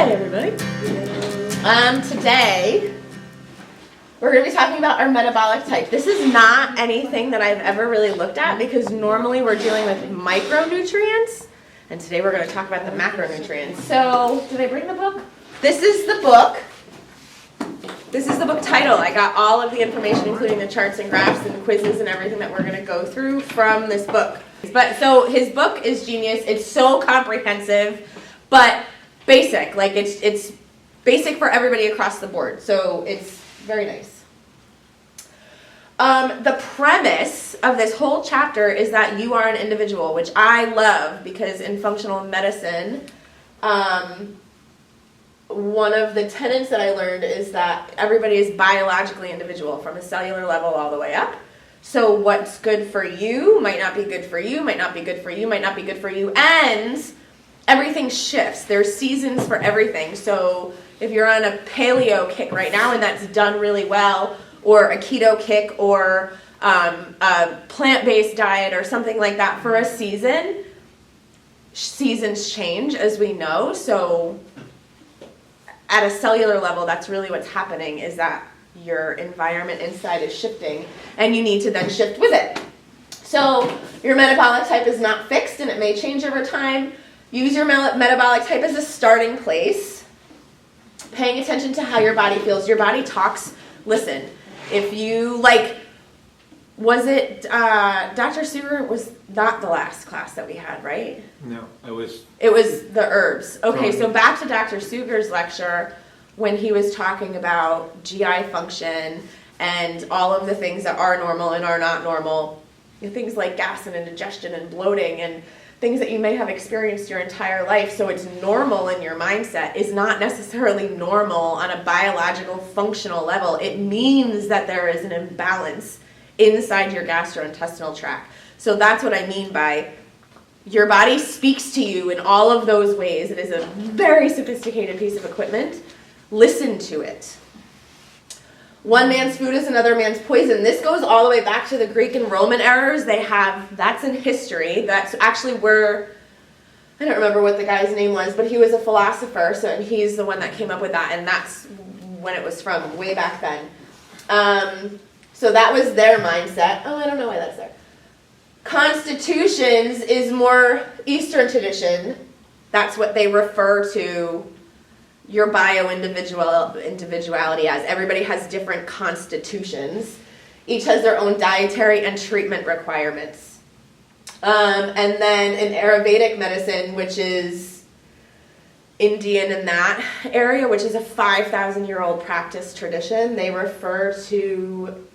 Hi, everybody. Today, we're going to be talking about our metabolic type. This is not anything that I've ever really looked at because normally we're dealing with micronutrients, and today we're going to talk about the macronutrients. So, did I bring the book? This is the book. This is the book title. I got all of the information, including the charts and graphs and quizzes and everything that we're going to go through from this book. But so his book is genius. It's so comprehensive, but basic. Like it's basic for everybody across the board. So it's very nice. The premise of this whole chapter is that you are an individual, which I love because in functional medicine, one of the tenets that I learned is that everybody is biologically individual from a cellular level all the way up. So what's good for you might not be good for you, might not be good for you, might not be good for you, and everything shifts. There's seasons for everything. So if you're on a paleo kick right now and that's done really well, or a keto kick, or a plant-based diet or something like that for a season, seasons change as we know. So at a cellular level, that's really what's happening, is that your environment inside is shifting, and you need to then shift with it. So your metabolic type is not fixed, and it may change over time. Use your metabolic type as a starting place, paying attention to how your body feels. Your body talks. Listen, if you, was it, Dr. Suger was not the last class that we had, right? No, it was the herbs. Okay, so back to Dr. Suger's lecture when he was talking about GI function and all of the things that are normal and are not normal, things like gas and indigestion and bloating and things that you may have experienced your entire life. So it's normal in your mindset is not necessarily normal on a biological functional level. It means that there is an imbalance inside your gastrointestinal tract. So that's what I mean by your body speaks to you in all of those ways. It is a very sophisticated piece of equipment. Listen to it. One man's food is another man's poison. This goes all the way back to the Greek and Roman eras. That's in history. That's actually where, I don't remember what the guy's name was, but he was a philosopher, and he's the one that came up with that, and that's when it was from, way back then. So that was their mindset. Oh, I don't know why that's there. Constitutions is more Eastern tradition. That's what they refer to your individuality as. Everybody has different constitutions. Each has their own dietary and treatment requirements. And then in Ayurvedic medicine, which is Indian in that area, which is a 5,000-year-old practice tradition, they refer to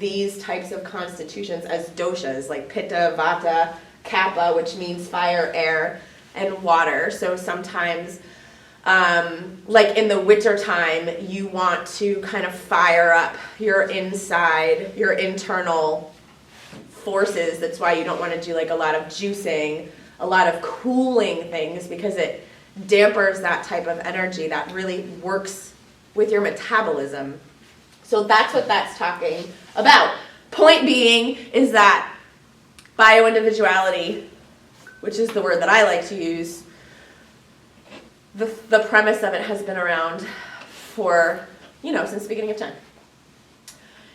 these types of constitutions as doshas, like Pitta, Vata, Kapha, which means fire, air, and water. So sometimes like in the winter time, you want to kind of fire up your inside, your internal forces. That's why you don't want to do like a lot of juicing, a lot of cooling things, because it dampers that type of energy that really works with your metabolism. So that's what that's talking about. Point being is that bioindividuality, which is the word that I like to use, the premise of it has been around for, since the beginning of time.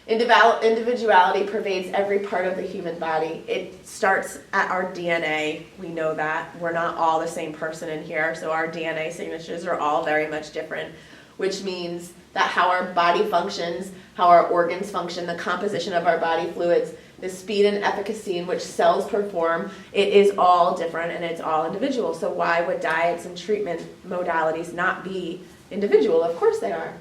Individuality pervades every part of the human body. It starts at our DNA. We know that. We're not all the same person in here, so our DNA signatures are all very much different, which means that how our body functions, how our organs function, the composition of our body fluids, the speed and efficacy in which cells perform, it is all different and it's all individual. So why would diets and treatment modalities not be individual? Of course they are.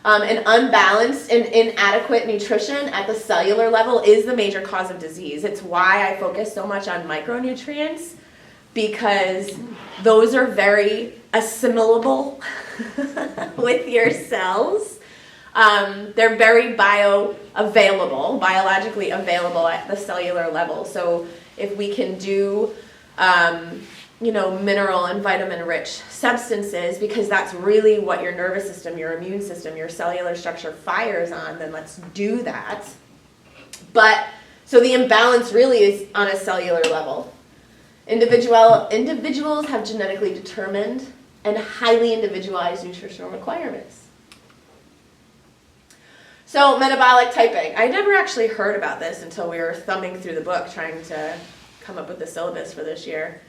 An unbalanced and inadequate nutrition at the cellular level is the major cause of disease. It's why I focus so much on micronutrients, because those are very assimilable with your cells. They're very biologically available at the cellular level. So if we can do, mineral and vitamin-rich substances, because that's really what your nervous system, your immune system, your cellular structure fires on, then let's do that. But, so the imbalance really is on a cellular level. Individuals have genetically determined and highly individualized nutritional requirements. So metabolic typing. I never actually heard about this until we were thumbing through the book trying to come up with the syllabus for this year.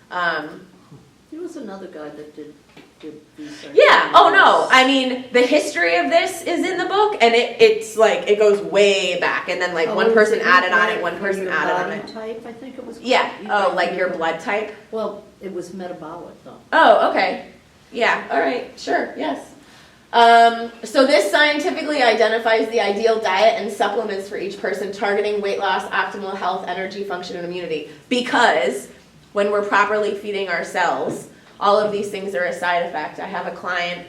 There was another guy that did research. Yeah. Oh no. I mean, the history of this is in the book, and it's like it goes way back, and then like one person added on it, one person added on it. Type, I think it was. Yeah. Oh, like your blood type. Well, it was metabolic though. Oh, okay. Yeah. All right. Sure. Yes. So this scientifically identifies the ideal diet and supplements for each person, targeting weight loss, optimal health, energy, function, and immunity. Because when we're properly feeding our cells, all of these things are a side effect. I have a client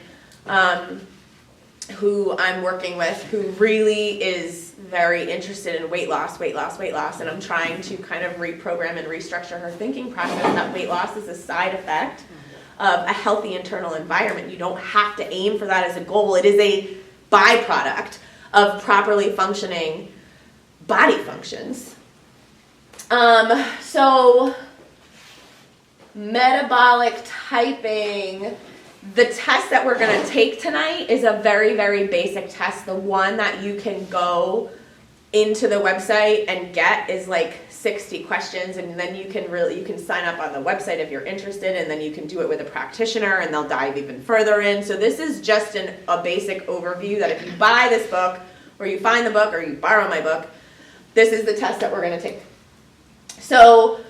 who I'm working with who really is very interested in weight loss, and I'm trying to kind of reprogram and restructure her thinking process that weight loss is a side effect of a healthy internal environment. You don't have to aim for that as a goal. It is a byproduct of properly functioning body functions. So metabolic typing, the test that we're going to take tonight is a very, very basic test. The one that you can go into the website and get is like 60 questions, and then you can sign up on the website if you're interested, and then you can do it with a practitioner and they'll dive even further in. So this is just a basic overview that if you buy this book or you find the book or you borrow my book, this is the test that we're going to take. So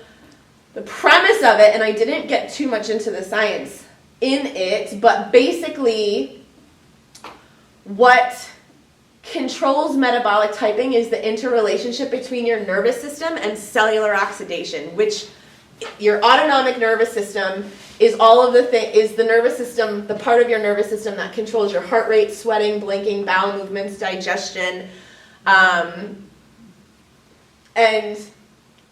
the premise of it, and I didn't get too much into the science in it, but basically what controls metabolic typing is the interrelationship between your nervous system and cellular oxidation, which your autonomic nervous system is is the nervous system, the part of your nervous system that controls your heart rate, sweating, blinking, bowel movements, digestion, and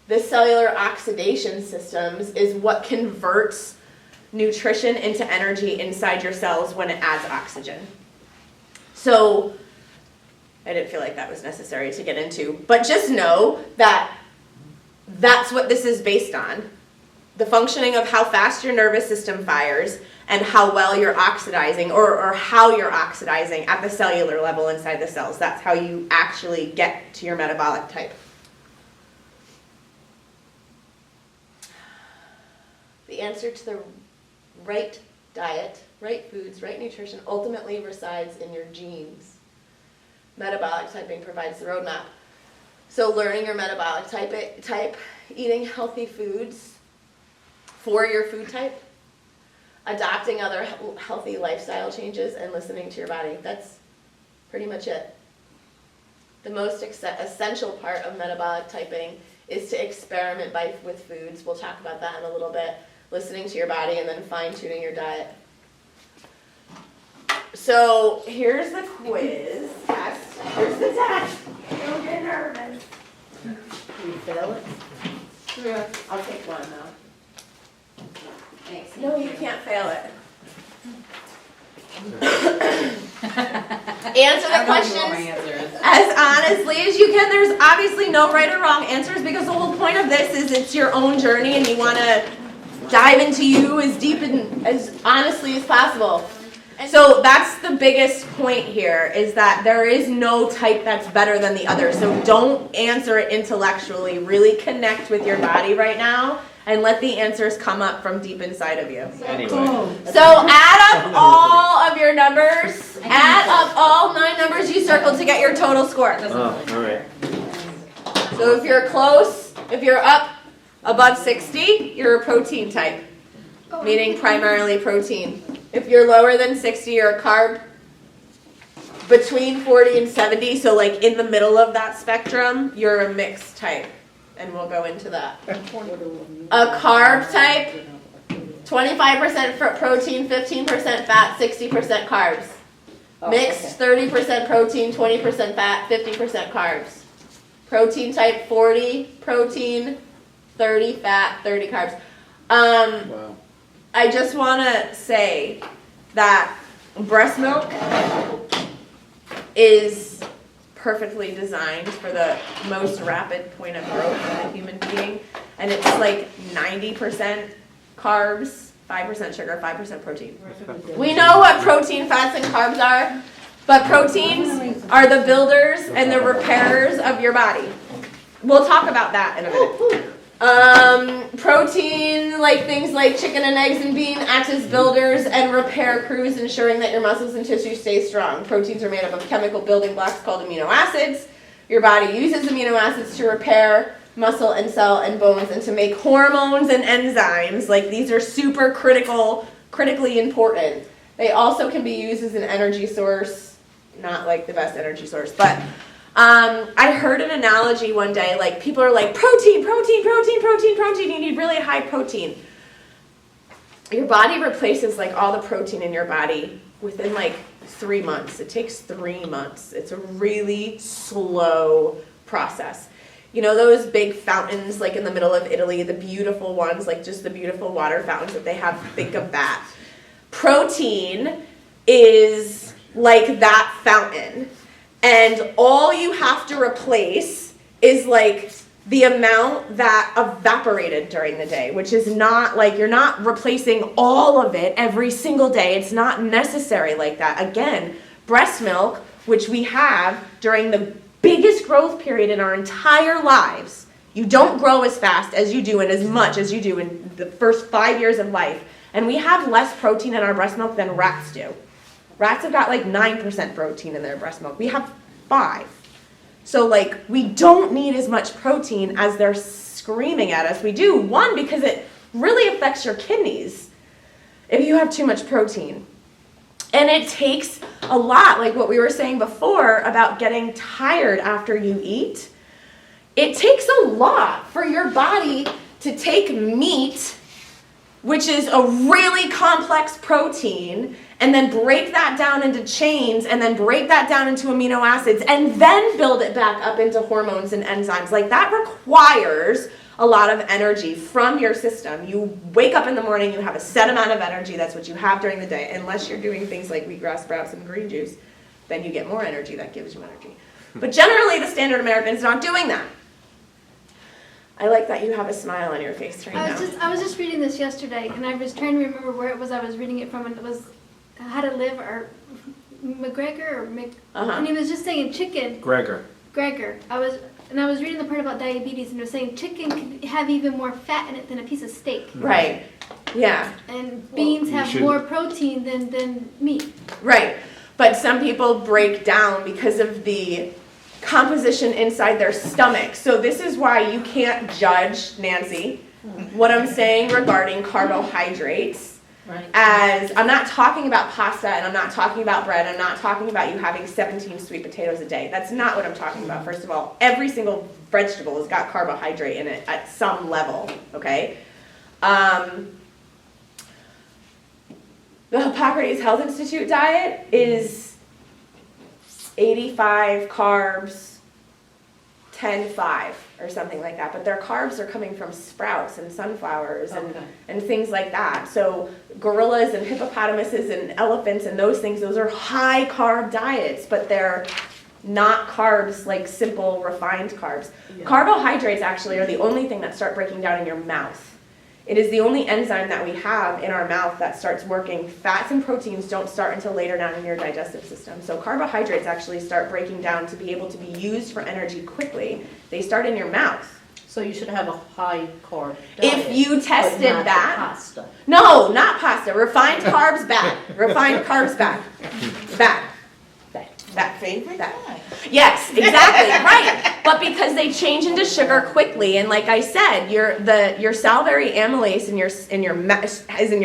the cellular oxidation systems is what converts nutrition into energy inside your cells when it adds oxygen. So I didn't feel like that was necessary to get into, but just know that that's what this is based on. The functioning of how fast your nervous system fires and how well you're oxidizing or how you're oxidizing at the cellular level inside the cells. That's how you actually get to your metabolic type. The answer to the right diet, right foods, right nutrition ultimately resides in your genes. Metabolic typing provides the roadmap. So learning your metabolic type, eating healthy foods for your food type, adopting other healthy lifestyle changes, and listening to your body. That's pretty much it. The most essential part of metabolic typing is to experiment with foods. We'll talk about that in a little bit. Listening to your body and then fine-tuning your diet. So here's the quiz test. Here's the test. Don't get nervous. Can you fail it? Yeah, I'll take one though. Thanks. No, you can't fail it. Answer the questions as honestly as you can. There's obviously no right or wrong answers because the whole point of this is it's your own journey and you want to dive into you as deep and as honestly as possible. So that's the biggest point here, is that there is no type that's better than the other. So don't answer it intellectually. Really connect with your body right now and let the answers come up from deep inside of you. Anyway. So add up all of your numbers. Add up all 9 numbers you circled to get your total score. Oh, all right. So if you're close, if you're up above 60, you're a protein type, meaning primarily protein. If you're lower than 60, you're a carb. Between 40 and 70, so like in the middle of that spectrum, you're a mixed type. And we'll go into that. A carb type, 25% protein, 15% fat, 60% carbs. Mixed, 30% protein, 20% fat, 50% carbs. Protein type, 40 protein, 30 fat, 30 carbs. Wow. I just want to say that breast milk is perfectly designed for the most rapid point of growth in a human being. And it's like 90% carbs, 5% sugar, 5% protein. We know what protein, fats, and carbs are, but proteins are the builders and the repairers of your body. We'll talk about that in a minute. Protein, like things like chicken and eggs and bean, act as builders and repair crews, ensuring that your muscles and tissue stay strong. Proteins are made up of chemical building blocks called amino acids. Your body uses amino acids to repair muscle and cell and bones and to make hormones and enzymes. Like, these are super critically important. They also can be used as an energy source, not like the best energy source, but I heard an analogy one day, like people are like, protein, you need really high protein. Your body replaces like all the protein in your body within like 3 months. It takes 3 months. It's a really slow process. You know those big fountains like in the middle of Italy, the beautiful ones, like just the beautiful water fountains that they have? Think of that. Protein is like that fountain. And all you have to replace is like the amount that evaporated during the day, which is not like, you're not replacing all of it every single day. It's not necessary like that. Again, breast milk, which we have during the biggest growth period in our entire lives, you don't grow as fast as you do and as much as you do in the first 5 years of life. And we have less protein in our breast milk than rats do. Rats have got like 9% protein in their breast milk. We have 5. So like, we don't need as much protein as they're screaming at us. We do, one, because it really affects your kidneys if you have too much protein. And it takes a lot, like what we were saying before about getting tired after you eat. It takes a lot for your body to take meat, which is a really complex protein, and then break that down into chains, and then break that down into amino acids, and then build it back up into hormones and enzymes. Like, that requires a lot of energy from your system. You wake up in the morning, you have a set amount of energy. That's what you have during the day, unless you're doing things like wheatgrass sprouts and green juice. Then you get more energy. That gives you energy. But generally, the standard American's not doing that. I like that you have a smile on your face right now. I was just reading this yesterday, and I was trying to remember where it was I was reading it from, and it was How to Live, or McGregor, or and he was just saying chicken. Gregor. I was reading the part about diabetes, and it was saying chicken can have even more fat in it than a piece of steak. Right. Yeah. And beans have more protein than meat. Right. But some people break down because of the composition inside their stomach. So this is why you can't judge, Nancy, what I'm saying regarding carbohydrates. Right. As I'm not talking about pasta, and I'm not talking about bread, I'm not talking about you having 17 sweet potatoes a day. That's not what I'm talking about. First of all, every single vegetable has got carbohydrate in it at some level, okay? The Hippocrates Health Institute diet is 85 carbs, 10-5 or something like that. But their carbs are coming from sprouts and sunflowers and things like that. So gorillas and hippopotamuses and elephants and those things, those are high carb diets, but they're not carbs like simple refined carbs. Yeah. Carbohydrates actually are the only thing that start breaking down in your mouth. It is the only enzyme that we have in our mouth that starts working. Fats and proteins don't start until later down in your digestive system. So carbohydrates actually start breaking down to be able to be used for energy quickly. They start in your mouth. So you should have a high carb diet. If you tested but not that. Pasta. No, not pasta. Refined carbs bad. Refined carbs bad. Bad. That favorite? That. Yes, exactly, right. But because they change into sugar quickly, and like I said, your salivary amylase is in your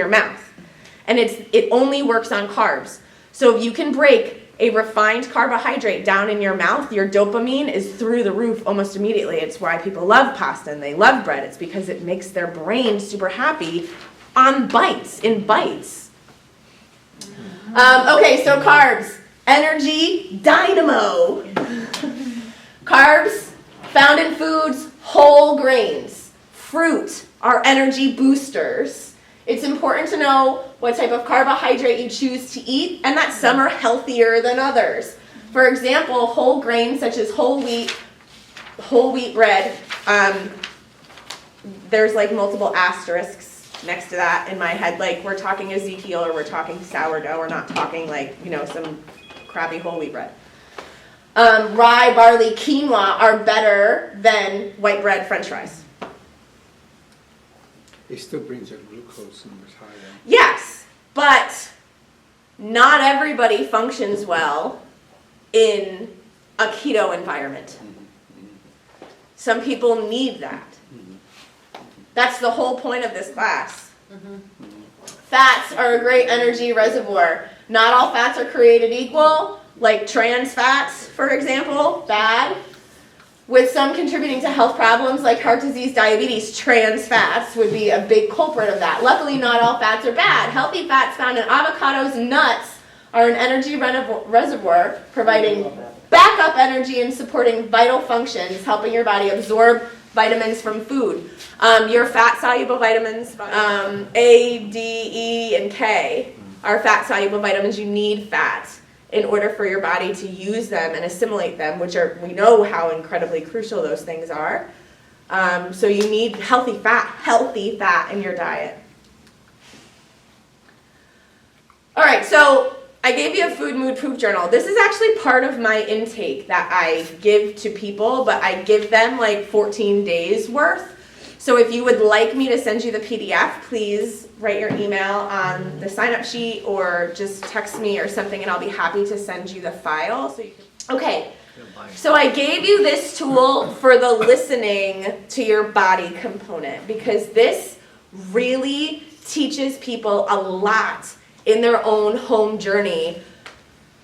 mouth, and it only works on carbs. So if you can break a refined carbohydrate down in your mouth, your dopamine is through the roof almost immediately. It's why people love pasta and they love bread. It's because it makes their brain super happy in bites. Okay, so carbs. Energy dynamo. Carbs found in foods, whole grains. Fruit are energy boosters. It's important to know what type of carbohydrate you choose to eat, and that some are healthier than others. For example, whole grains such as whole wheat bread, there's like multiple asterisks next to that in my head, like we're talking Ezekiel or we're talking sourdough. We're not talking like, some crappy whole wheat bread. Rye, barley, quinoa are better than white bread, French fries. It still brings your glucose numbers higher. Yes, but not everybody functions well in a keto environment. Some people need that. That's the whole point of this class. Fats are a great energy reservoir. Not all fats are created equal, like trans fats, for example, bad. With some contributing to health problems like heart disease, diabetes, trans fats would be a big culprit of that. Luckily, not all fats are bad. Healthy fats found in avocados and nuts are an energy reservoir, providing backup energy and supporting vital functions, helping your body absorb vitamins from food. Your fat-soluble vitamins, A, D, E, and K, are fat-soluble vitamins. You need fats in order for your body to use them and assimilate them, which we know how incredibly crucial those things are. So you need healthy fat in your diet. All right, so I gave you a food, mood, poop journal. This is actually part of my intake that I give to people, but I give them like 14 days worth. So if you would like me to send you the PDF, please write your email on the sign-up sheet or just text me or something, and I'll be happy to send you the file. Okay, so I gave you this tool for the listening to your body component because this really teaches people a lot in their own home journey.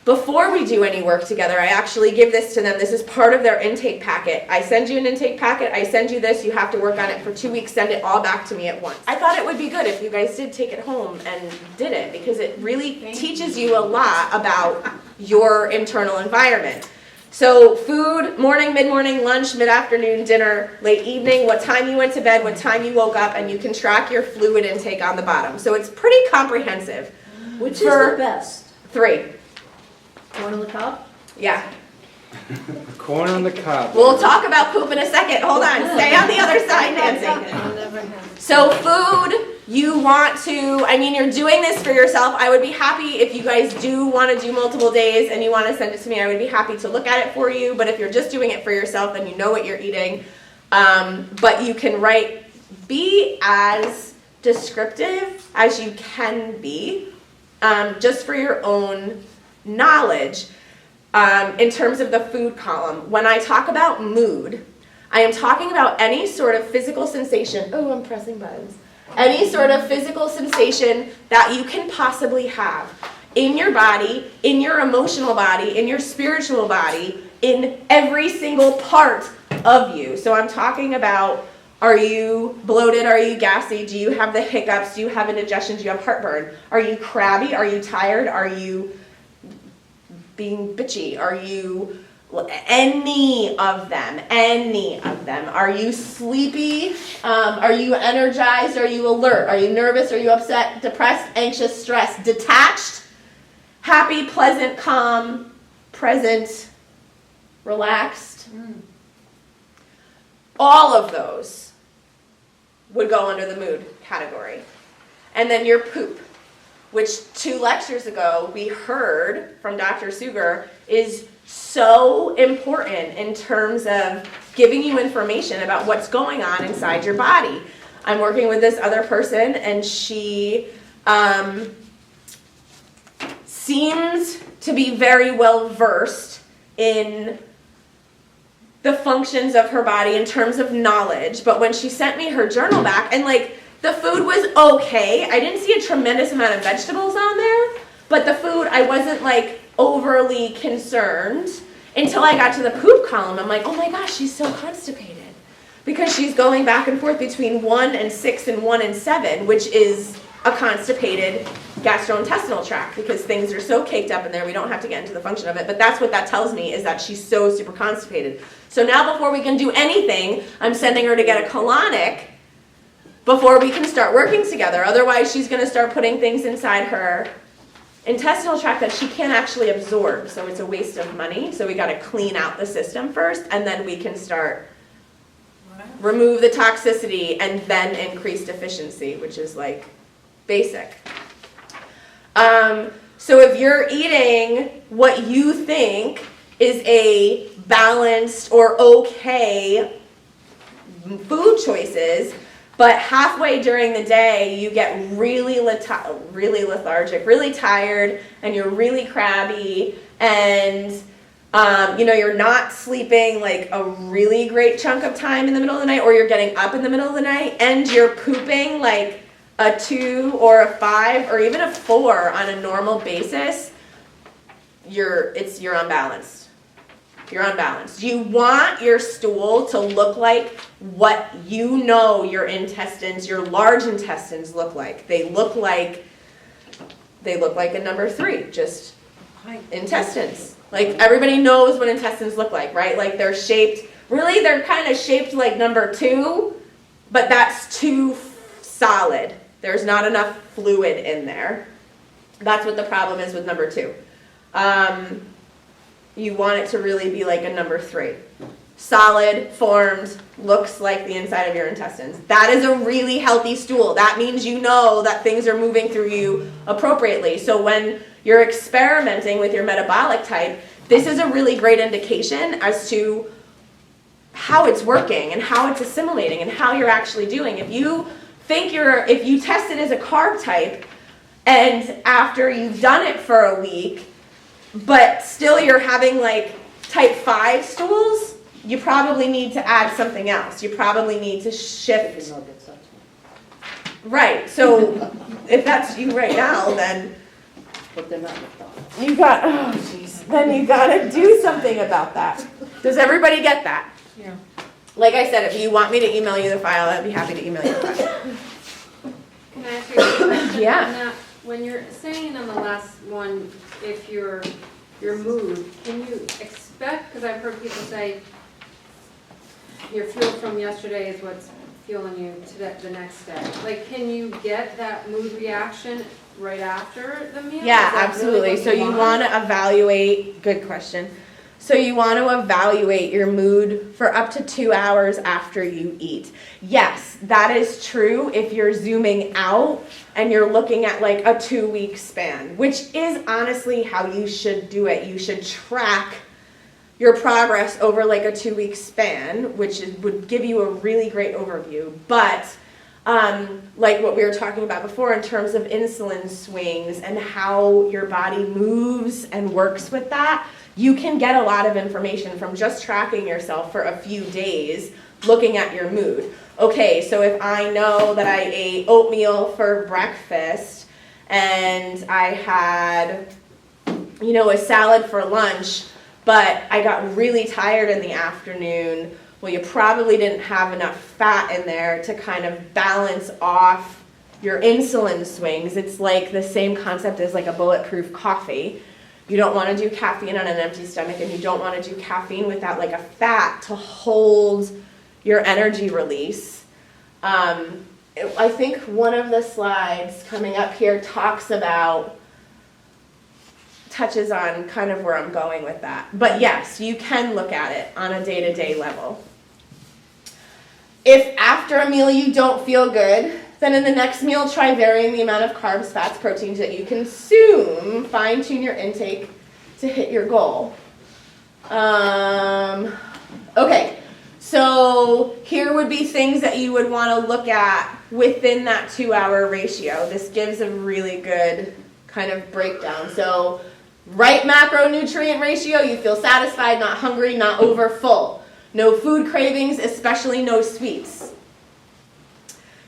Before we do any work together, I actually give this to them. This is part of their intake packet. I send you an intake packet. I send you this. You have to work on it for 2 weeks. Send it all back to me at once. I thought it would be good if you guys did take it home and did it because it really teaches you a lot about your internal environment. So food, morning, mid-morning, lunch, mid-afternoon, dinner, late evening, what time you went to bed, what time you woke up, and you can track your fluid intake on the bottom. So it's pretty comprehensive. Which is the best? 3. Corn on the cob? Yeah. Corn on the cob. We'll talk about poop in a second. Hold on. Stay on the other side, Nancy. So food, you want to, you're doing this for yourself. I would be happy if you guys do want to do multiple days and you want to send it to me. I would be happy to look at it for you. But if you're just doing it for yourself, then you know what you're eating. But you can be as descriptive as you can be, just for your own knowledge. In terms of the food column, when I talk about mood, I am talking about any sort of physical sensation. Oh, I'm pressing buttons. Any sort of physical sensation that you can possibly have in your body, in your emotional body, in your spiritual body, in every single part of you. So I'm talking about, are you bloated? Are you gassy? Do you have the hiccups? Do you have indigestion? Do you have heartburn? Are you crabby? Are you tired? Are you being bitchy? Are you any of them? Are you sleepy? Are you energized? Are you alert? Are you nervous? Are you upset, depressed, anxious, stressed, detached, happy, pleasant, calm, present, relaxed? All of those would go under the mood category. And then your poop, which 2 lectures ago we heard from Dr. Sugar is so important in terms of giving you information about what's going on inside your body. I'm working with this other person, and she seems to be very well versed in the functions of her body in terms of knowledge. But when she sent me her journal back, and the food was okay. I didn't see a tremendous amount of vegetables on there, but the food, I wasn't overly concerned until I got to the poop column. I'm like, oh my gosh, she's so constipated. Because she's going back and forth between 1 and 6 and 1 and 7, which is a constipated gastrointestinal tract because things are so caked up in there, we don't have to get into the function of it. But that's what that tells me, is that she's so super constipated. So now before we can do anything, I'm sending her to get a colonic before we can start working together. Otherwise, she's going to start putting things inside her intestinal tract that she can't actually absorb. So it's a waste of money. So we got to clean out the system first, and then we can start remove the toxicity, and then increased efficiency, which is like basic. So if you're eating what you think is a balanced or okay food choices, but halfway during the day you get really lethargic, really tired, and you're really crabby, and you're not sleeping like a really great chunk of time in the middle of the night, or you're getting up in the middle of the night, and you're pooping like a 2 or a 5 or even a 4 on a normal basis, you're unbalanced. You're unbalanced. You want your stool to look like what you know your intestines, your large intestines look like. They look like a number 3, just intestines. Like everybody knows what intestines look like, right? Like they're kind of shaped like number 2, but that's too solid. There's not enough fluid in there. That's what the problem is with number 2. You want it to really be like a number 3. Solid, formed, looks like the inside of your intestines. That is a really healthy stool. That means you know that things are moving through you appropriately. So when you're experimenting with your metabolic type, this is a really great indication as to how it's working and how it's assimilating and how you're actually doing. If you test it as a carb type, and after you've done it for a week, but still you're having like type 5 stools, you probably need to add something else. You probably need to shift. Right, so if that's you right now, then But they're not McDonald's. then you gotta do something about that. Does everybody get that? Yeah. Like I said, if you want me to email you the file, I'd be happy to email you the file. Can I ask you a question? Yeah. On that, when you're saying on the last one, if your mood, can you expect, because I've heard people say your fuel from yesterday is what's fueling you to the next day. Like, can you get that mood reaction right after the meal? Yeah, Is that absolutely. really what So you want to evaluate, good question. So you want to evaluate your mood for up to 2 hours after you eat. Yes, that is true if you're zooming out and you're looking at like a 2-week span, which is honestly how you should do it. You should track your progress over like a 2-week span, which would give you a really great overview. But like what we were talking about before in terms of insulin swings and how your body moves and works with that, you can get a lot of information from just tracking yourself for a few days, looking at your mood. Okay, so if I know that I ate oatmeal for breakfast and I had, a salad for lunch, but I got really tired in the afternoon, well, you probably didn't have enough fat in there to kind of balance off your insulin swings. It's like the same concept as like a bulletproof coffee. You don't want to do caffeine on an empty stomach, and you don't want to do caffeine without like a fat to hold your energy release. I think one of the slides coming up here touches on kind of where I'm going with that. But yes, you can look at it on a day-to-day level. If after a meal you don't feel good, then in the next meal try varying the amount of carbs, fats, proteins that you consume. Fine-tune your intake to hit your goal. Okay, so here would be things that you would want to look at within that 2-hour ratio. This gives a really good kind of breakdown. So right macronutrient ratio, you feel satisfied, not hungry, not over full. No food cravings, especially no sweets.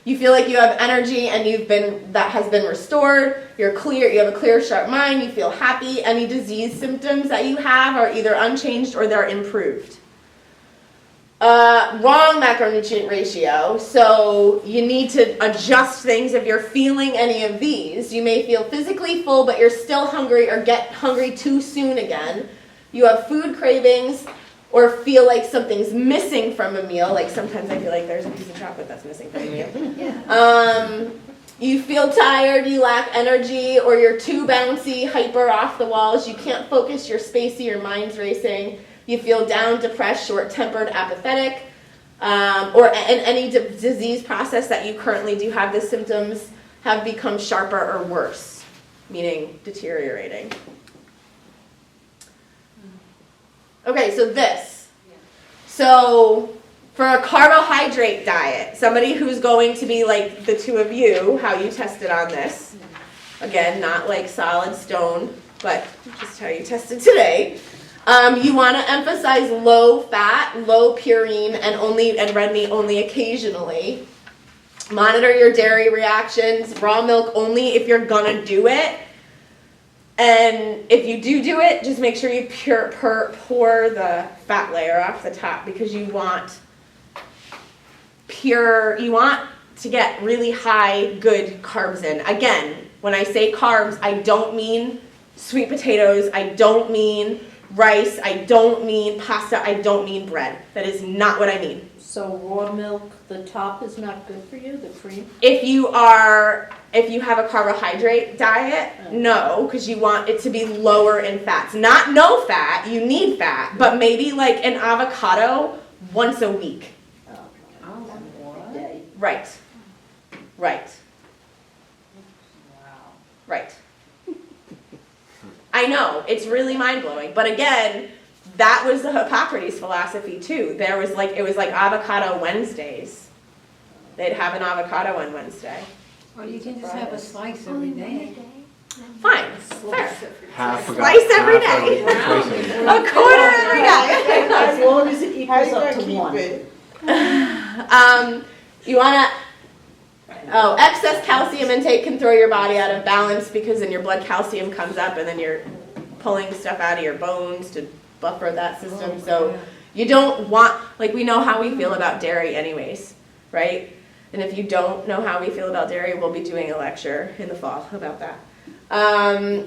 You feel like you have energy and that has been restored. You're clear, you have a clear, sharp mind, you feel happy. Any disease symptoms that you have are either unchanged or they're improved. Wrong macronutrient ratio, so you need to adjust things if you're feeling any of these. You may feel physically full, but you're still hungry or get hungry too soon again. You have food cravings or feel like something's missing from a meal, like sometimes I feel like there's a piece of chocolate that's missing from a meal. Yeah. You feel tired, you lack energy, or you're too bouncy, hyper, off the walls, you can't focus, you're spacey, your mind's racing. You feel down, depressed, short-tempered, apathetic. or in any disease process that you currently do have, the symptoms have become sharper or worse, meaning deteriorating. Okay, so this. So for a carbohydrate diet, somebody who's going to be like the two of you, how you tested on this, again, not like solid stone, but just how you tested today. You want to emphasize low fat, low purine, and red meat only occasionally. Monitor your dairy reactions, raw milk only if you're gonna do it. And if you do it, just make sure you pour the fat layer off the top, because you want to get really high, good carbs in. Again, when I say carbs, I don't mean sweet potatoes, I don't mean rice, I don't mean pasta, I don't mean bread. That is not what I mean. So raw milk, the top is not good for you, the cream? If you have a carbohydrate diet, no, because you want it to be lower in fats. Not no fat, you need fat, but maybe like an avocado once a week. Right. Right. Right. I know, it's really mind-blowing, but again, that was the Hippocrates philosophy too. It was like avocado Wednesdays. They'd have an avocado on Wednesday. Or you can just have a slice every day. Fine, fair. Half Slice every day. A quarter every day. As long as it equals up to one. You want to, excess calcium intake can throw your body out of balance, because then your blood calcium comes up and then you're pulling stuff out of your bones to buffer that system. So you don't want, like, we know how we feel about dairy anyways, right? And if you don't know how we feel about dairy, we'll be doing a lecture in the fall about that.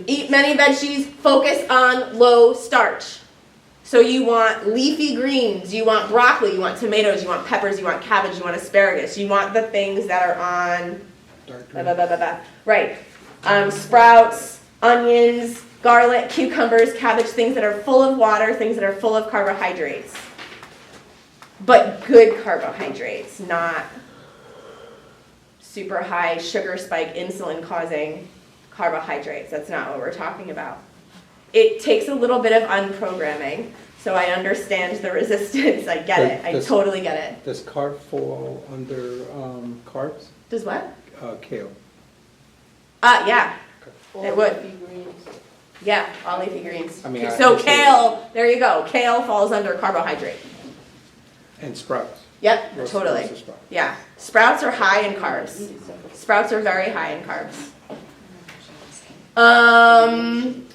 Eat many veggies, focus on low starch. So you want leafy greens, you want broccoli, you want tomatoes, you want peppers, you want cabbage, you want asparagus. You want the things that are on, right. Sprouts, onions, garlic, cucumbers, cabbage, things that are full of water, things that are full of carbohydrates. But good carbohydrates, not super high sugar spike, insulin causing carbohydrates. That's not what we're talking about. It takes a little bit of unprogramming, so I understand the resistance. I get it. I totally get it. Does carb fall under carbs? Does what? Kale. Yeah, All it would. leafy greens. Yeah, all leafy greens. I mean, so kale, there you go. Kale falls under carbohydrate. And sprouts. Yep, Roasted totally. sprouts. Yeah, sprouts are high in carbs. Sprouts are very high in carbs.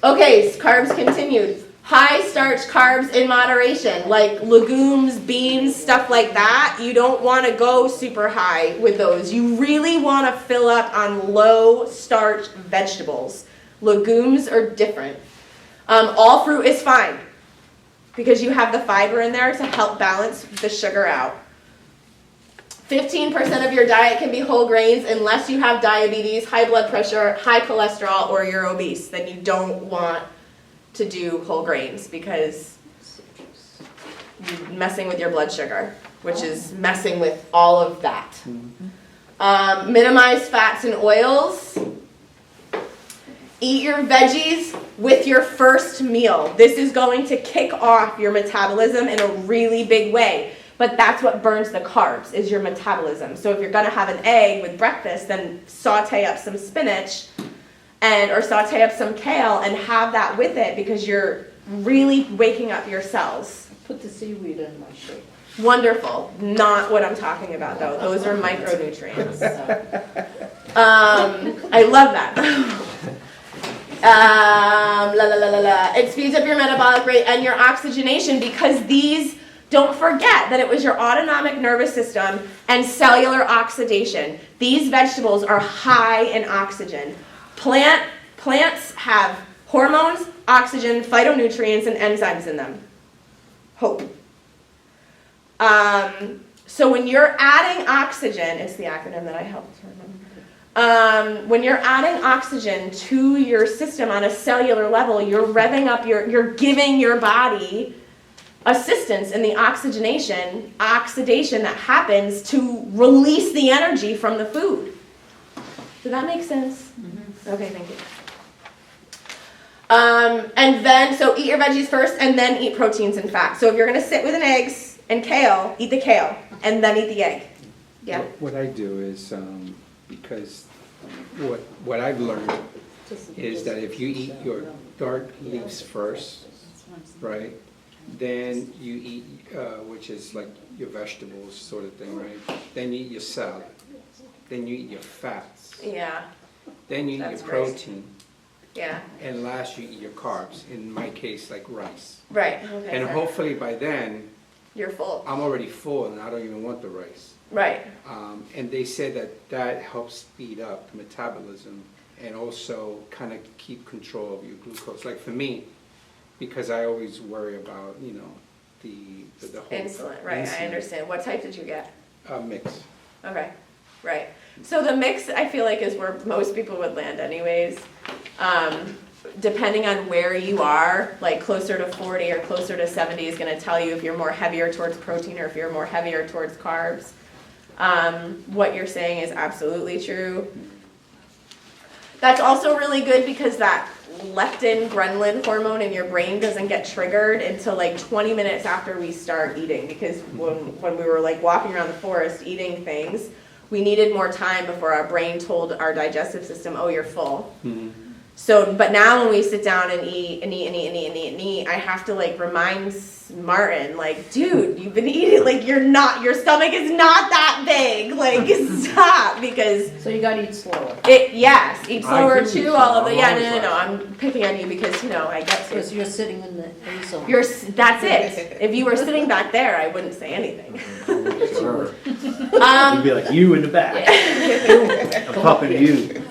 Okay, carbs continued. High starch carbs in moderation, like legumes, beans, stuff like that. You don't want to go super high with those. You really want to fill up on low starch vegetables. Legumes are different. All fruit is fine, because you have the fiber in there to help balance the sugar out. 15% of your diet can be whole grains unless you have diabetes, high blood pressure, high cholesterol, or you're obese. Then you don't want to do whole grains, because you're messing with your blood sugar, which is messing with all of that. Minimize fats and oils. Eat your veggies with your first meal. This is going to kick off your metabolism in a really big way. But that's what burns the carbs, is your metabolism. So if you're going to have an egg with breakfast, then saute up some spinach or saute up some kale and have that with it, because you're really waking up your cells. Put the seaweed in my shake. Wonderful. Not what I'm talking about, though. Those are micronutrients. I love that. It speeds up your metabolic rate and your oxygenation, because these... Don't forget that it was your autonomic nervous system and cellular oxidation. These vegetables are high in oxygen. Plants have hormones, oxygen, phytonutrients, and enzymes in them. Hope. So when you're adding oxygen, it's the acronym that I helped to remember. When you're adding oxygen to your system on a cellular level, you're revving up you're giving your body assistance in the oxidation that happens to release the energy from the food. Does that make sense? Okay, thank you. And then, so eat your veggies first and then eat proteins and fat. So if you're going to sit with an eggs and kale, eat the kale and then eat the egg. Yeah. What I do is, because what I've learned is that if you eat your dark leaves first, right, then you eat, which is like your vegetables sort of thing, right? Then you eat your salad. Then you eat your fats. Yeah. Then you eat That's your right. protein. Yeah. And last you eat your carbs. In my case, like rice. Right. Okay, And sorry. hopefully by then, You're full. I'm already full and I don't even want the rice. Right. And they said that helps speed up metabolism and also kind of keep control of your glucose. Like for me, because I always worry about, the whole Insulin. Right. I understand. What type did you get? Mix. Okay. Right. So the mix, I feel like, is where most people would land anyways. Depending on where you are, like closer to 40 or closer to 70 is going to tell you if you're more heavier towards protein or if you're more heavier towards carbs. What you're saying is absolutely true. That's also really good because that leptin, ghrelin hormone in your brain doesn't get triggered until like 20 minutes after we start eating, because when we were like walking around the forest eating things, we needed more time before our brain told our digestive system, oh, you're full. Mm-hmm. So, but now when we sit down and eat, I have to like remind Martin, like, dude, you've been eating, like, your stomach is not that big, like, stop, because. So you gotta eat slower. Yes, eat slower do eat too, slower. all of the, I'm no, always I'm picking on you because, I get to. Because you're sitting in the A zone. That's it. If you were sitting back there, I wouldn't say anything. Sure. You'd be like, you in the back. I'm talking to you.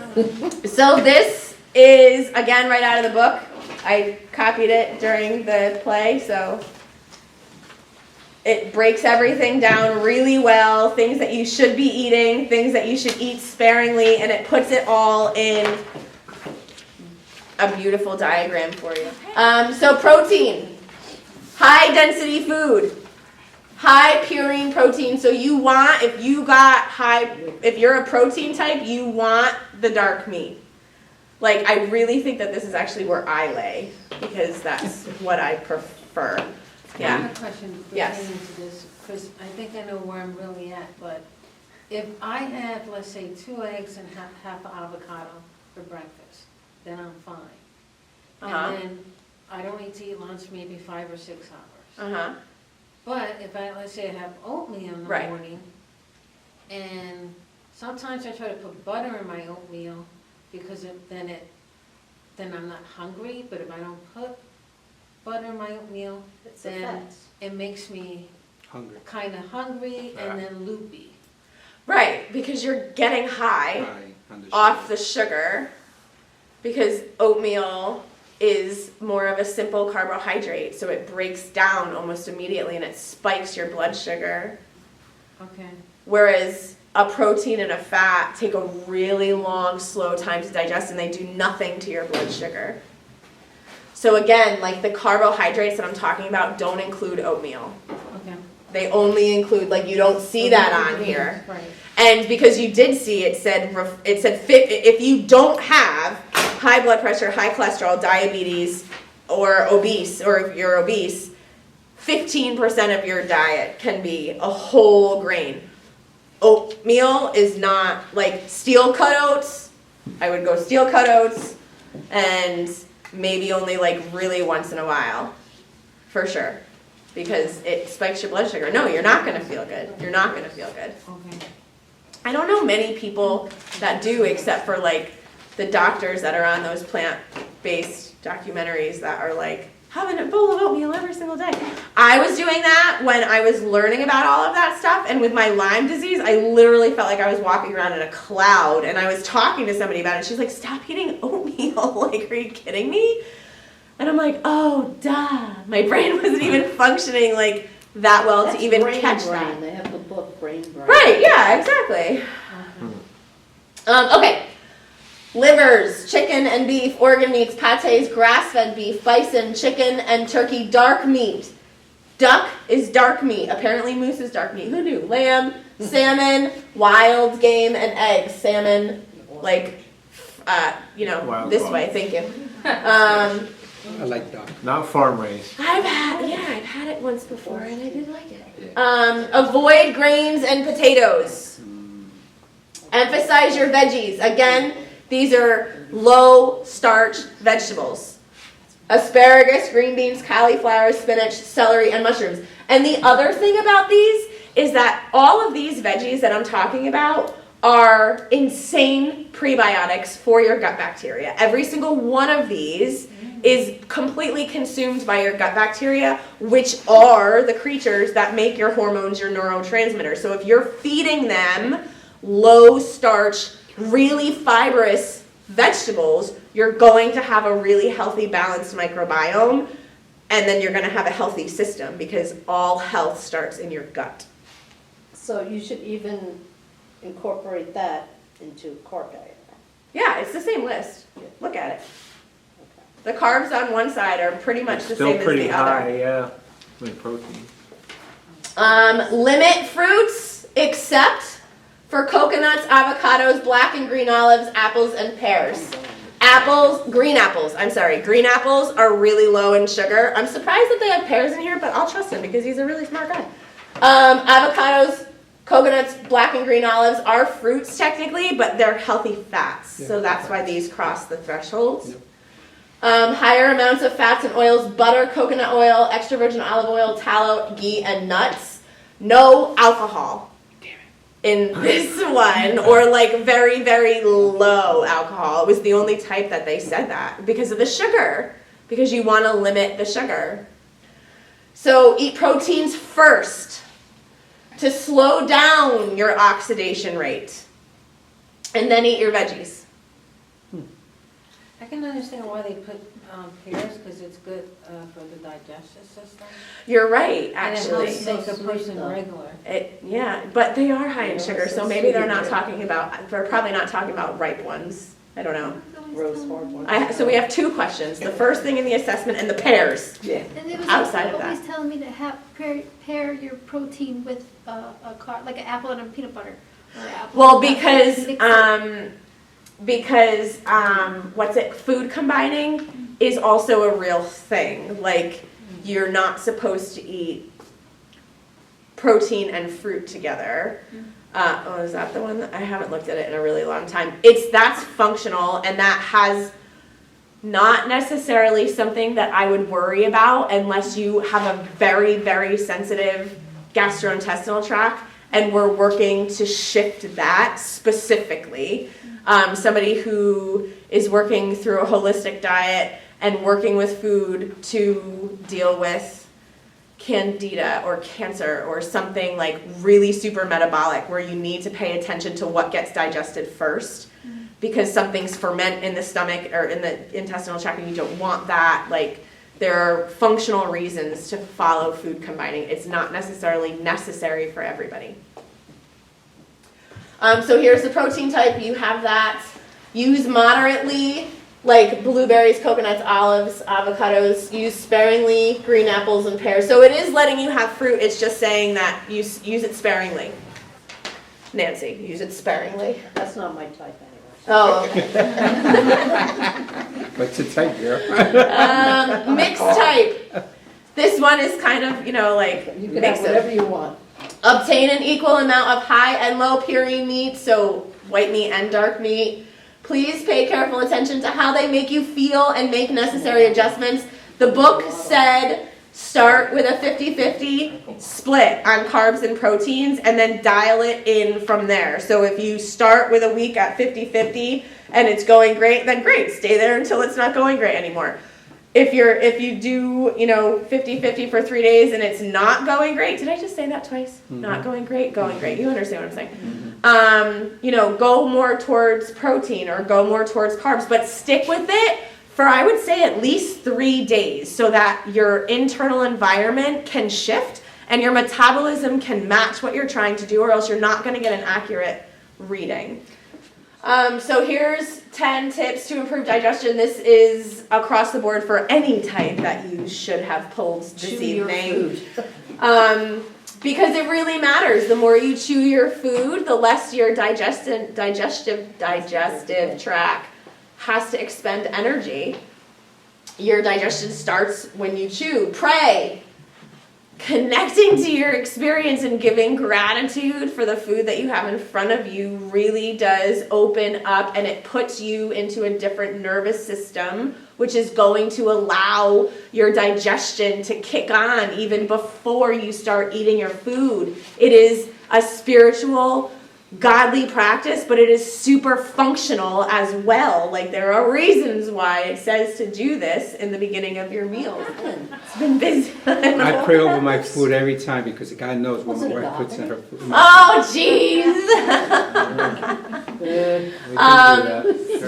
So this is, again, right out of the book. I copied it during the play, so it breaks everything down really well, things that you should be eating, things that you should eat sparingly, and it puts it all in a beautiful diagram for you. So protein, high density food, high purine protein. So you want, if you're a protein type, you want the dark meat. Like, I really think that this is actually where I lay, because that's what I prefer. I Yeah. have a question Yes. pertaining to this, because I think I know where I'm really at, but if I have, let's say, 2 eggs and half an avocado for breakfast, then I'm fine. Uh-huh. And then I don't need to eat lunch maybe 5 or 6 hours. Uh-huh. But if let's say I have oatmeal in the Right. morning, and sometimes I try to put butter in my oatmeal, because then I'm not hungry, but if I don't put butter in my oatmeal, then it makes me Hungry. kind of hungry and then loopy. Right, because you're getting high High on the off sugar. the sugar, because oatmeal is more of a simple carbohydrate, so it breaks down almost immediately and it spikes your blood sugar. Okay. Whereas a protein and a fat take a really long, slow time to digest, and they do nothing to your blood sugar. So again, like the carbohydrates that I'm talking about don't include oatmeal. Okay. They only include, like, you don't see that on here. Right. And because you did see, it said if you don't have high blood pressure, high cholesterol, diabetes, or obese, or if you're obese, 15% of your diet can be a whole grain. Oatmeal is not, like, steel cut oats. I would go steel cut oats, and maybe only like really once in a while, for sure, because it spikes your blood sugar. No, you're not going to feel good. You're not going to feel good. Okay. I don't know many people that do, except for like the doctors that are on those plant-based documentaries that are like, having a bowl of oatmeal every single day. I was doing that when I was learning about all of that stuff, and with my Lyme disease, I literally felt like I was walking around in a cloud, and I was talking to somebody about it. She's like, stop eating oatmeal. Like, are you kidding me? And I'm like, oh, duh. My brain wasn't even functioning like that well That's to even brain catch brain. that. They have the book Brain Brain. Right, yeah, exactly. Okay. Livers, chicken and beef, organ meats, pates, grass-fed beef, bison, chicken and turkey, dark meat. Duck is dark meat. Apparently moose is dark meat. Who knew? Lamb, salmon, wild game, and eggs. Salmon, like, Wild this caught. way. Thank you. I like duck. Not farm raised. I've had it once before, and I did like it. Avoid grains and potatoes. Emphasize your veggies. Again, these are low starch vegetables. Asparagus, green beans, cauliflower, spinach, celery, and mushrooms. And the other thing about these is that all of these veggies that I'm talking about are insane prebiotics for your gut bacteria. Every single one of these is completely consumed by your gut bacteria, which are the creatures that make your hormones, your neurotransmitters. So if you're feeding them low starch, really fibrous vegetables, you're going to have a really healthy, balanced microbiome, and then you're going to have a healthy system because all health starts in your gut. So you should even incorporate that into carb diet. Yeah, it's the same list. Look at it. The carbs on one side are pretty much the Still same as pretty the high, other. yeah. With protein. Limit fruits except for coconuts, avocados, black and green olives, apples, and pears. Green apples are really low in sugar. I'm surprised that they have pears in here, but I'll trust him because he's a really smart guy. Avocados, coconuts, black and green olives are fruits technically, but they're healthy fats. So that's why these cross the thresholds. Yep. Higher amounts of fats and oils, butter, coconut oil, extra virgin olive oil, tallow, ghee, and nuts. No alcohol in this one, or like very, very low alcohol. It was the only type that they said that because of the sugar, because you want to limit the sugar. So eat proteins first to slow down your oxidation rate, and then eat your veggies. I can understand why they put pears, because it's good for the digestive system. You're right, And it actually. helps make a So person sweet, though. regular. Yeah, but they are high in Yeah, sugar, so so maybe they're sweet. not talking about, they're probably not talking about ripe ones. I don't know. Rose hard one. So we have two questions. The first thing in the assessment and the pears. Yeah. And it was Outside of always that. telling me to have pair your protein with a carb, like an apple and a peanut butter. Or apple Well, and because food combining is also a real thing. Like, you're not supposed to eat protein and fruit together. Is that the one? I haven't looked at it in a really long time. That's functional, and that has not necessarily something that I would worry about unless you have a very, very sensitive gastrointestinal tract, and we're working to shift that specifically. Somebody who is working through a holistic diet and working with food to deal with candida or cancer or something like really super metabolic where you need to pay attention to what gets digested first because something's ferment in the stomach or in the intestinal tract and you don't want that. Like, there are functional reasons to follow food combining. It's not necessarily necessary for everybody. So here's the protein type. You have that. Use moderately, like blueberries, coconuts, olives, avocados. Use sparingly green apples and pears. So it is letting you have fruit. It's just saying that use it sparingly. Nancy, use it sparingly. That's not my type anyway. Oh, okay. What's the type, girl? Mixed type. This one is kind of, like You can mix have it. whatever you want. Obtain an equal amount of high and low purine meat, so white meat and dark meat. Please pay careful attention to how they make you feel and make necessary adjustments. The book said start with a 50-50 split on carbs and proteins and then dial it in from there. So if you start with a week at 50-50 and it's going great, then great, stay there until it's not going great anymore. If you do, 50-50 for 3 days and it's not going great, did I just say that twice? Mm-hmm. Not going great, going great. You understand what I'm saying? Mm-hmm. Go more towards protein or go more towards carbs, but stick with it for, I would say, at least 3 days so that your internal environment can shift and your metabolism can match what you're trying to do, or else you're not going to get an accurate reading. So here's 10 tips to improve digestion. This is across the board for any type that you should have pulled this Chew your evening. food. Because it really matters. The more you chew your food, the less your digestive tract has to expend energy. Your digestion starts when you chew. Pray. Connecting to your experience and giving gratitude for the food that you have in front of you really does open up, and it puts you into a different nervous system, which is going to allow your digestion to kick on even before you start eating your food. It is a spiritual, godly practice, but it is super functional as well. Like, there are reasons why it says to do this in the beginning of your meals. It's been busy. I pray over my food every time because God knows what my wife puts in her food. Oh, jeez.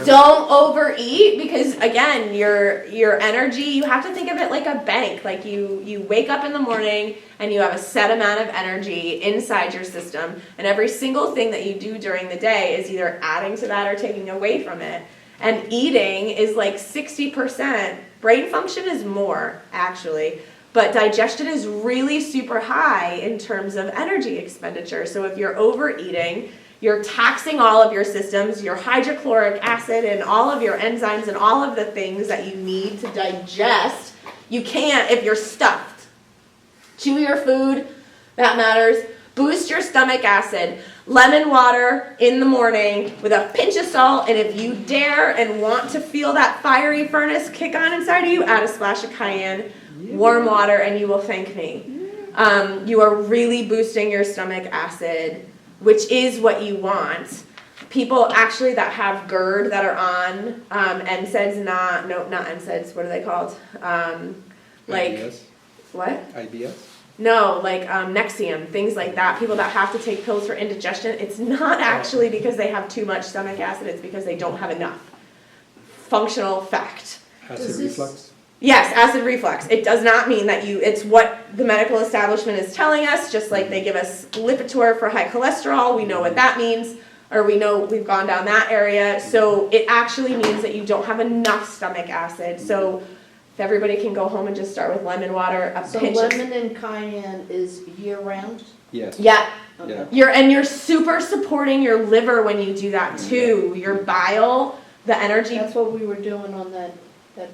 Don't overeat because, again, your energy, you have to think of it like a bank. Like, you wake up in the morning and you have a set amount of energy inside your system, and every single thing that you do during the day is either adding to that or taking away from it. And eating is like 60%. Brain function is more, actually. But digestion is really super high in terms of energy expenditure. So if you're overeating, you're taxing all of your systems, your hydrochloric acid and all of your enzymes and all of the things that you need to digest. You can't if you're stuffed. Chew your food, that matters. Boost your stomach acid. Lemon water in the morning with a pinch of salt, and if you dare and want to feel that fiery furnace kick on inside of you, add a splash of cayenne, warm water, and you will thank me. You are really boosting your stomach acid, which is what you want. People actually that have GERD that are on NSAIDs, not NSAIDs, what are they called? IBS? What? IBS? No, like Nexium, things like that. People that have to take pills for indigestion, it's not actually because they have too much stomach acid, it's because they don't have enough. Functional fact. Acid reflux? Yes, acid reflux. It does not mean that it's what the medical establishment is telling us, just like they give us Lipitor for high cholesterol. We know what that means, or we know we've gone down that area. So it actually means that you don't have enough stomach acid. So if everybody can go home and just start with lemon water, a So pinch of... lemon and cayenne is year-round? Yes. Yeah. Okay. Yeah. You're super supporting your liver when you do that too. Your bile, the energy. That's what we were doing on that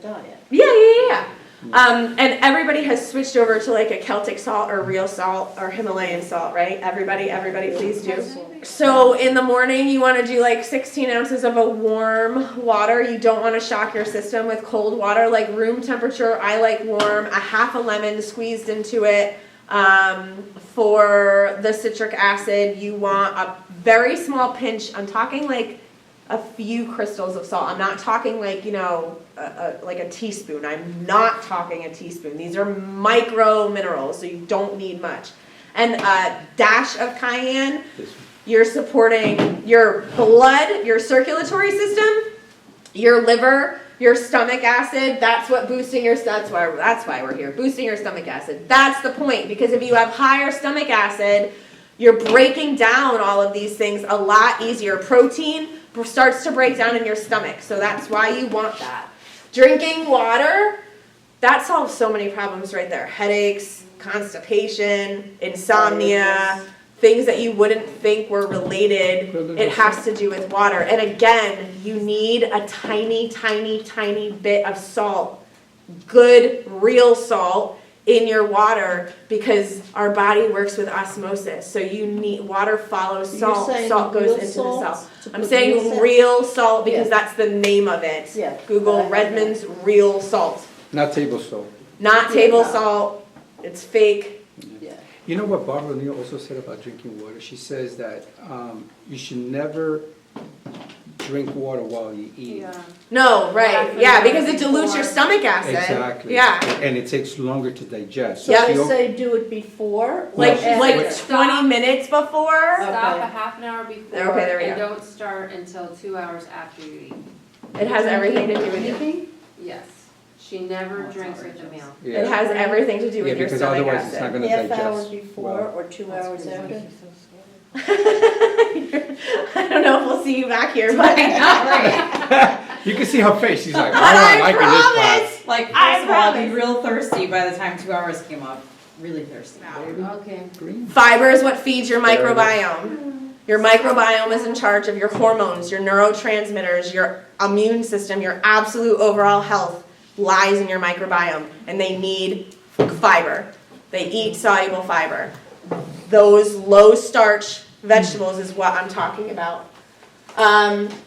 diet. Yeah. And everybody has switched over to like a Celtic salt or real salt or Himalayan salt, right? Everybody please do. So in the morning you want to do like 16 ounces of a warm water. You don't want to shock your system with cold water, like room temperature. I like warm. A half a lemon squeezed into it. For the citric acid, you want a very small pinch. I'm talking like a few crystals of salt. I'm not talking like, like a teaspoon. I'm not talking a teaspoon. These are micro minerals, so you don't need much. And a dash of cayenne, you're supporting your blood, your circulatory system, your liver, your stomach acid. That's what boosting that's why we're here. Boosting your stomach acid. That's the point, because if you have higher stomach acid, you're breaking down all of these things a lot easier. Protein starts to break down in your stomach, so that's why you want that. Drinking water, that solves so many problems right there. Headaches, constipation, insomnia, things that you wouldn't think were related. It has to do with water. And again, you need a tiny, tiny, tiny bit of salt, good, real salt, in your water, because our body works with osmosis. So you need water follows salt. Salt goes into the cell. I'm saying real salt because that's the name of it. Yeah. Google Redmond's real salt. Not table salt. Not table salt. It's fake. Yeah. You know what Barbara O'Neill also said about drinking water? She says that you should never drink water while you eat. No, right. Yeah, because it dilutes your stomach acid. Exactly. Yeah. And it takes longer to digest. So Yeah. they say do it before? Like after? 20 minutes before. Stop Okay. a half an hour before. Okay, there we and go. don't start until 2 hours after you eat. It has everything to do with you. Yes. She never drinks with the meal. It has everything to do with your because stomach otherwise it's not acid. going to Half digest. hour before well. or 2 hours after? I don't know if we'll don't see you back here, but You can see her face, she's like, but I'm I liking this class. promise. Like, first I of all, I'd be promise. real thirsty by the time 2 hours came up. Really thirsty. Okay. Fiber is what feeds your microbiome. Your microbiome is in charge of your hormones, your neurotransmitters, your immune system, your absolute overall health lies in your microbiome, and they need fiber. They eat soluble fiber. Those low starch vegetables is what I'm talking about.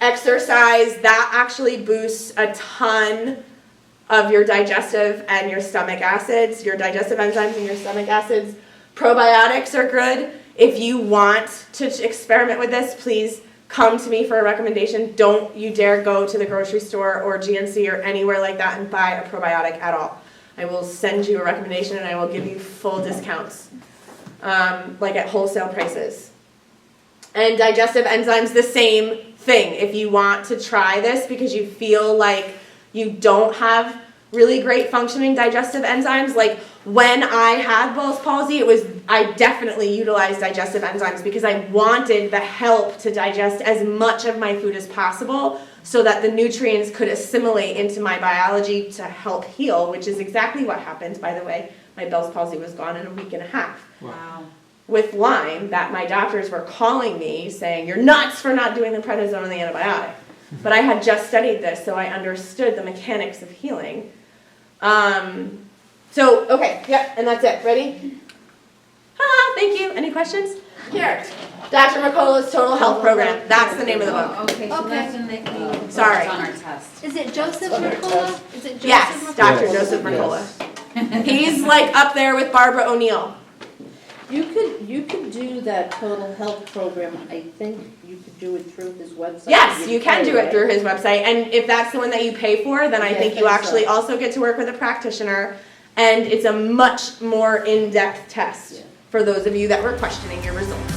Exercise, that actually boosts a ton of your digestive and your stomach acids, your digestive enzymes and your stomach acids. Probiotics are good. If you want to experiment with this, please come to me for a recommendation. Don't you dare go to the grocery store or GNC or anywhere like that and buy a probiotic at all. I will send you a recommendation and I will give you full discounts, like at wholesale prices. And digestive enzymes, the same thing. If you want to try this because you feel like you don't have really great functioning digestive enzymes, like when I had Bell's palsy, I definitely utilized digestive enzymes because I wanted the help to digest as much of my food as possible so that the nutrients could assimilate into my biology to help heal, which is exactly what happened, by the way. My Bell's palsy was gone in a week and a half. Wow. With Lyme, that my doctors were calling me saying, you're nuts for not doing the prednisone and the antibiotic. But I had just studied this, so I understood the mechanics of healing. Okay, yep, and that's it. Ready? Thank you. Any questions? Here. Dr. Mercola's Total Health Program. That's the name of the book. Oh, okay, so Okay. that's in the. Sorry. It's on our test. Is it Joseph Mercola? Is it Joseph Yes, Mercola? Dr. Yes. Joseph Yes. Mercola. He's like up there with Barbara O'Neill. You could do that total health program, I think you could do it through his website. Yes, you can pay, do it right? through his website. And if that's the one that you pay for, then I Yeah, I think you think actually so. also get to work with a practitioner. And it's a much more in-depth test Yeah. for those of you that were questioning your results.